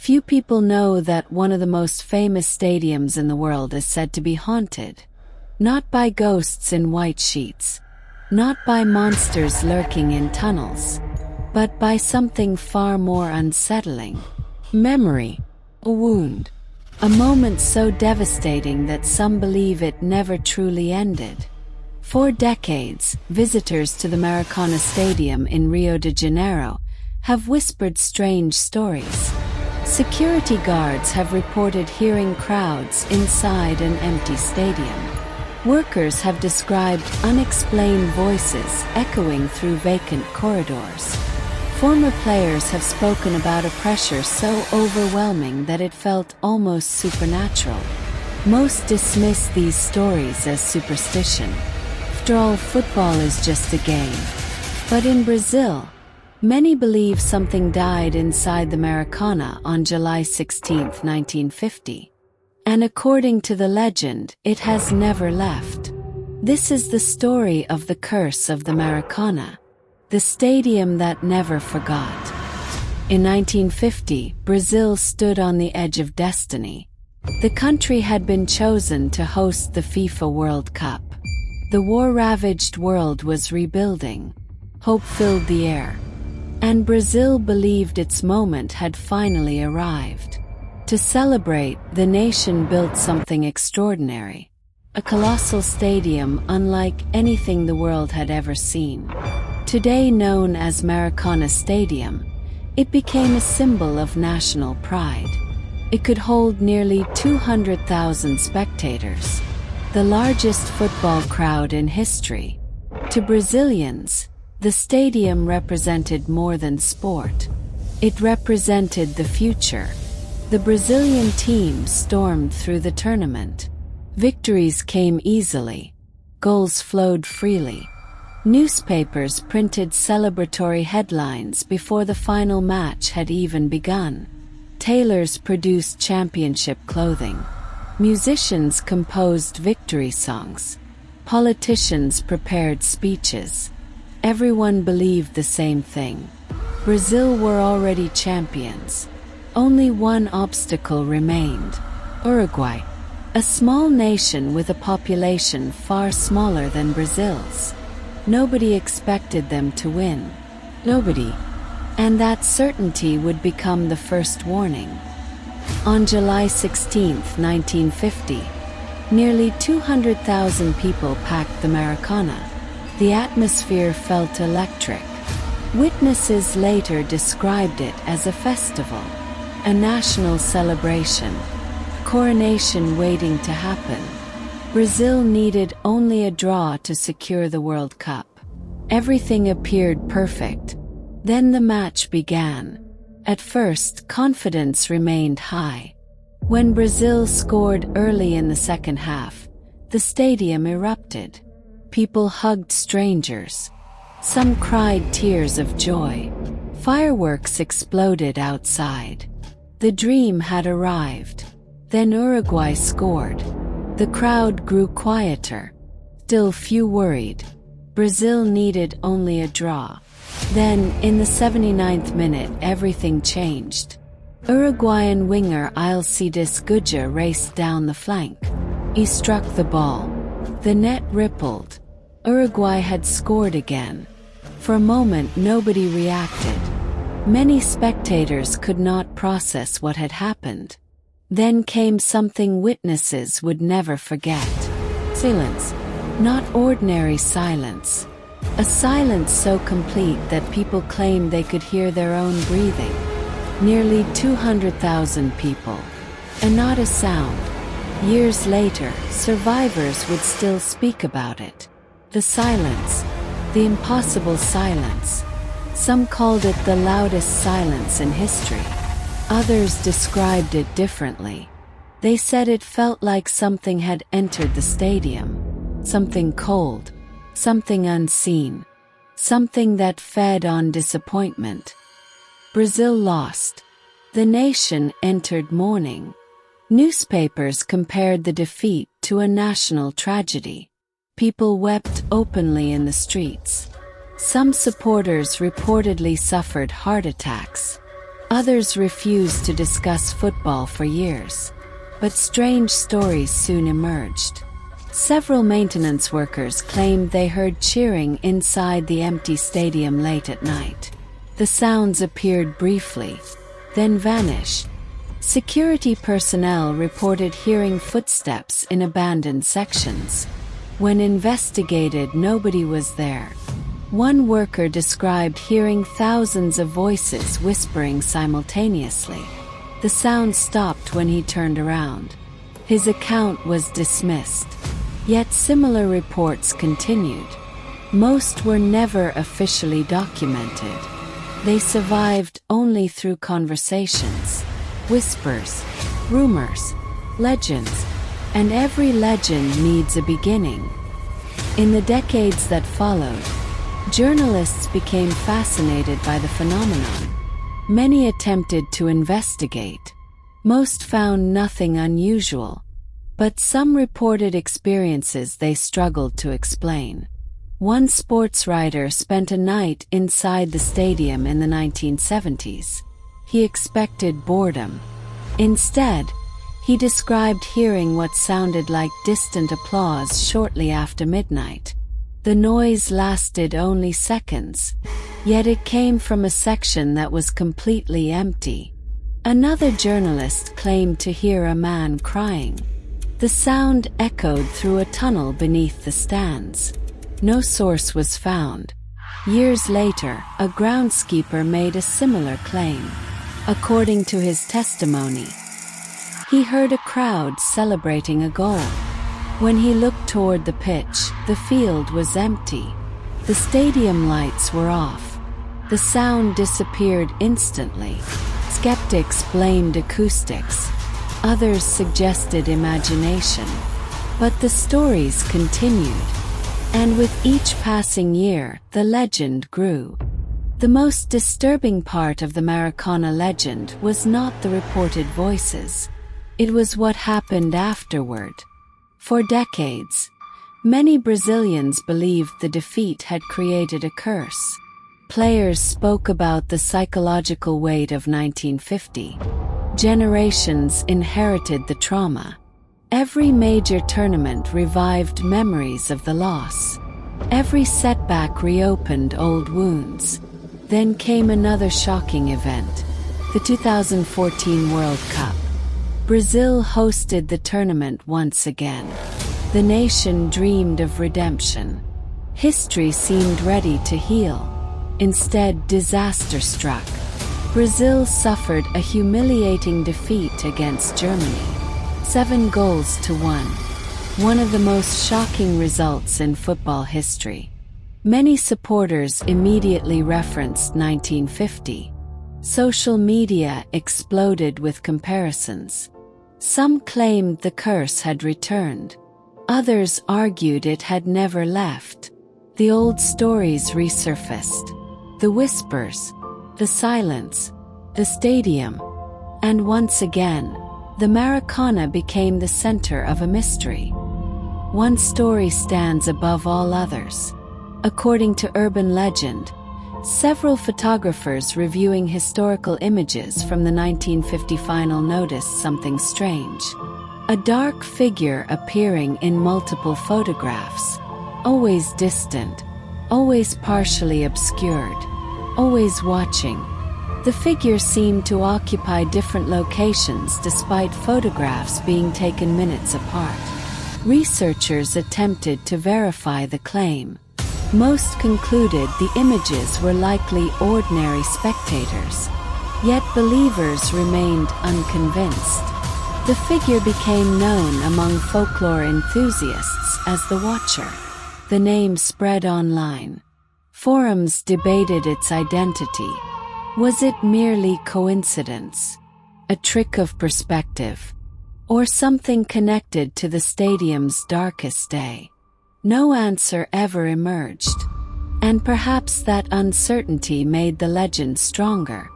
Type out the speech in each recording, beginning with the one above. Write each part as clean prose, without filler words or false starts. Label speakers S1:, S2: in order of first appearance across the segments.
S1: Few people know that one of the most famous stadiums in the world is said to be haunted. Not by ghosts in white sheets, not by monsters lurking in tunnels, but by something far more unsettling. Memory. A wound. A moment so devastating that some believe it never truly ended. For decades, visitors to the Maracanã Stadium in Rio de Janeiro have whispered strange stories. Security guards have reported hearing crowds inside an empty stadium. Workers have described unexplained voices echoing through vacant corridors. Former players have spoken about a pressure so overwhelming that it felt almost supernatural. Most dismiss these stories as superstition. After all, football is just a game. But in Brazil, many believe something died inside the Maracanã on July 16, 1950. And according to the legend, it has never left. This is the story of the curse of the Maracanã, the stadium that never forgot. In 1950, Brazil stood on the edge of destiny. The country had been chosen to host the FIFA World Cup. The war-ravaged world was rebuilding. Hope filled the air. And Brazil believed its moment had finally arrived. To celebrate, the nation built something extraordinary. A colossal stadium unlike anything the world had ever seen. Today known as Maracanã Stadium, it became a symbol of national pride. It could hold nearly 200,000 spectators, the largest football crowd in history. To Brazilians, the stadium represented more than sport. It represented the future. The Brazilian team stormed through the tournament. Victories came easily. Goals flowed freely. Newspapers printed celebratory headlines before the final match had even begun. Tailors produced championship clothing. Musicians composed victory songs. Politicians prepared speeches. Everyone believed the same thing. Brazil were already champions. Only one obstacle remained: Uruguay, a small nation with a population far smaller than Brazil's. Nobody expected them to win. Nobody. And that certainty would become the first warning. On July 16, 1950, nearly 200,000 people packed the Maracanã. The atmosphere felt electric. Witnesses later described it as a festival, a national celebration, coronation waiting to happen. Brazil needed only a draw to secure the World Cup. Everything appeared perfect. Then the match began. At first, confidence remained high. When Brazil scored early in the second half, the stadium erupted. People hugged strangers. Some cried tears of joy. Fireworks exploded outside. The dream had arrived. Then Uruguay scored. The crowd grew quieter. Still few worried. Brazil needed only a draw. Then, in the 79th minute, everything changed. Uruguayan winger Alcides Guja raced down the flank. He struck the ball. The net rippled. Uruguay had scored again. For a moment, nobody reacted. Many spectators could not process what had happened. Then came something witnesses would never forget. Silence. Not ordinary silence. A silence so complete that people claimed they could hear their own breathing. Nearly 200,000 people. And not a sound. Years later, survivors would still speak about it. The silence. The impossible silence. Some called it the loudest silence in history. Others described it differently. They said it felt like something had entered the stadium. Something cold. Something unseen. Something that fed on disappointment. Brazil lost. The nation entered mourning. Newspapers compared the defeat to a national tragedy. People wept openly in the streets. Some supporters reportedly suffered heart attacks. Others refused to discuss football for years. But strange stories soon emerged. Several maintenance workers claimed they heard cheering inside the empty stadium late at night. The sounds appeared briefly, then vanished. Security personnel reported hearing footsteps in abandoned sections. When investigated, nobody was there. One worker described hearing thousands of voices whispering simultaneously. The sound stopped when he turned around. His account was dismissed. Yet similar reports continued. Most were never officially documented. They survived only through conversations, whispers, rumors, legends, and every legend needs a beginning. In the decades that followed, journalists became fascinated by the phenomenon. Many attempted to investigate. Most found nothing unusual, but some reported experiences they struggled to explain. One sports writer spent a night inside the stadium in the 1970s. He expected boredom. Instead, he described hearing what sounded like distant applause shortly after midnight. The noise lasted only seconds, yet it came from a section that was completely empty. Another journalist claimed to hear a man crying. The sound echoed through a tunnel beneath the stands. No source was found. Years later, a groundskeeper made a similar claim. According to his testimony, he heard a crowd celebrating a goal. When he looked toward the pitch, the field was empty. The stadium lights were off. The sound disappeared instantly. Skeptics blamed acoustics. Others suggested imagination. But the stories continued. And with each passing year, the legend grew. The most disturbing part of the Maracanã legend was not the reported voices. It was what happened afterward. For decades, many Brazilians believed the defeat had created a curse. Players spoke about the psychological weight of 1950. Generations inherited the trauma. Every major tournament revived memories of the loss. Every setback reopened old wounds. Then came another shocking event, the 2014 World Cup. Brazil hosted the tournament once again. The nation dreamed of redemption. History seemed ready to heal. Instead, disaster struck. Brazil suffered a humiliating defeat against Germany. 7-1. One of the most shocking results in football history. Many supporters immediately referenced 1950. Social media exploded with comparisons. Some claimed the curse had returned. Others argued it had never left. The old stories resurfaced. The whispers, the silence, the stadium. And once again, the Maracanã became the center of a mystery. One story stands above all others. According to urban legend, several photographers reviewing historical images from the 1950 final noticed something strange. A dark figure appearing in multiple photographs. Always distant, always partially obscured, always watching. The figure seemed to occupy different locations despite photographs being taken minutes apart. Researchers attempted to verify the claim. Most concluded the images were likely ordinary spectators. Yet believers remained unconvinced. The figure became known among folklore enthusiasts as the Watcher. The name spread online. Forums debated its identity. Was it merely coincidence? A trick of perspective? Or something connected to the stadium's darkest day? No answer ever emerged. And perhaps that uncertainty made the legend stronger.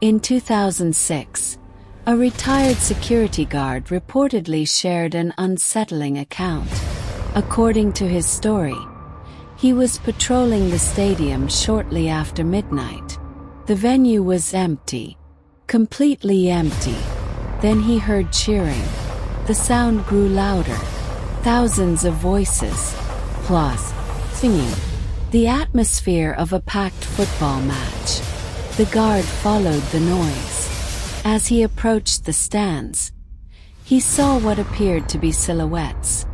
S1: In 2006, a retired security guard reportedly shared an unsettling account. According to his story, he was patrolling the stadium shortly after midnight. The venue was empty, completely empty. Then he heard cheering. The sound grew louder. Thousands of voices. Applause. Singing. The atmosphere of a packed football match. The guard followed the noise. As he approached the stands, he saw what appeared to be silhouettes.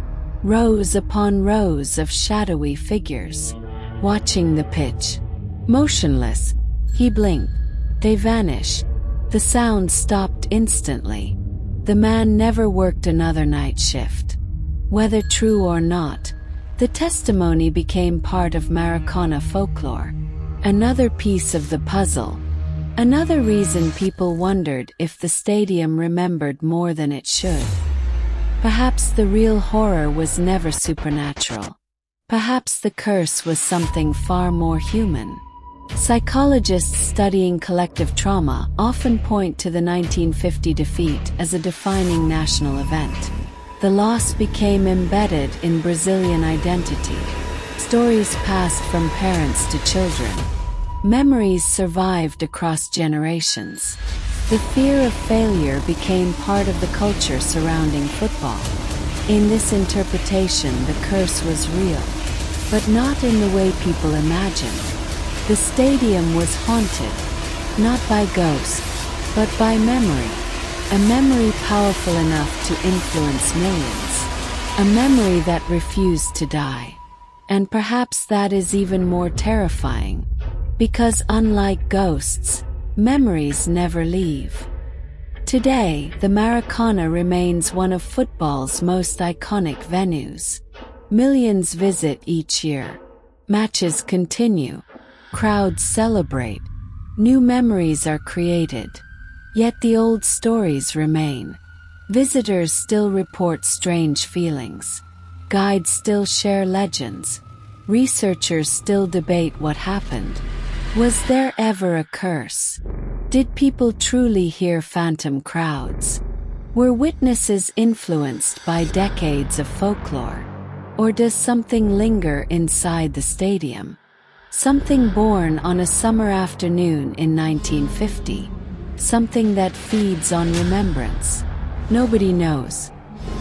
S1: Rows upon rows of shadowy figures. Watching the pitch. Motionless. He blinked. They vanished. The sound stopped instantly. The man never worked another night shift. Whether true or not, the testimony became part of Maracanã folklore. Another piece of the puzzle. Another reason people wondered if the stadium remembered more than it should. Perhaps the real horror was never supernatural. Perhaps the curse was something far more human. Psychologists studying collective trauma often point to the 1950 defeat as a defining national event. The loss became embedded in Brazilian identity. Stories passed from parents to children. Memories survived across generations. The fear of failure became part of the culture surrounding football. In this interpretation, the curse was real, but not in the way people imagined. The stadium was haunted, not by ghosts, but by memory. A memory powerful enough to influence millions. A memory that refused to die. And perhaps that is even more terrifying. Because unlike ghosts, memories never leave. Today, the Maracanã remains one of football's most iconic venues. Millions visit each year. Matches continue. Crowds celebrate. New memories are created. Yet the old stories remain. Visitors still report strange feelings. Guides still share legends. Researchers still debate what happened. Was there ever a curse? Did people truly hear phantom crowds? Were witnesses influenced by decades of folklore? Or does something linger inside the stadium? Something born on a summer afternoon in 1950. Something that feeds on remembrance. Nobody knows.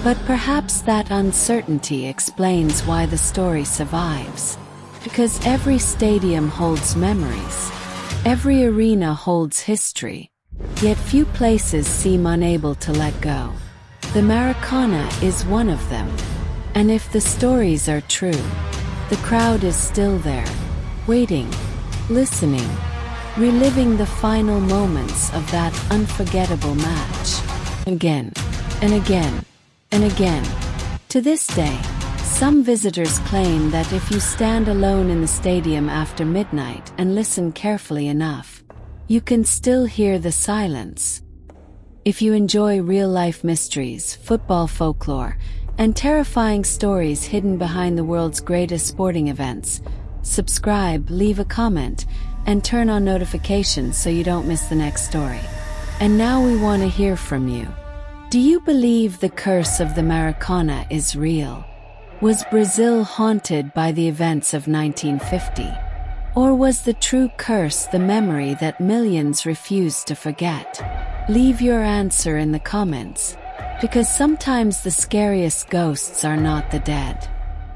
S1: But perhaps that uncertainty explains why the story survives. Because every stadium holds memories. Every arena holds history. Yet few places seem unable to let go. The Maracanã is one of them. And if the stories are true, the crowd is still there, waiting, listening, reliving the final moments of that unforgettable match. Again, and again, and again. To this day, some visitors claim that if you stand alone in the stadium after midnight and listen carefully enough, you can still hear the silence. If you enjoy real-life mysteries, football folklore, and terrifying stories hidden behind the world's greatest sporting events, subscribe, leave a comment, and turn on notifications so you don't miss the next story. And now we want to hear from you. Do you believe the curse of the Maracanã is real? Was Brazil haunted by the events of 1950? Or was the true curse the memory that millions refused to forget? Leave your answer in the comments. Because sometimes the scariest ghosts are not the dead.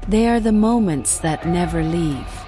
S1: They are the moments that never leave.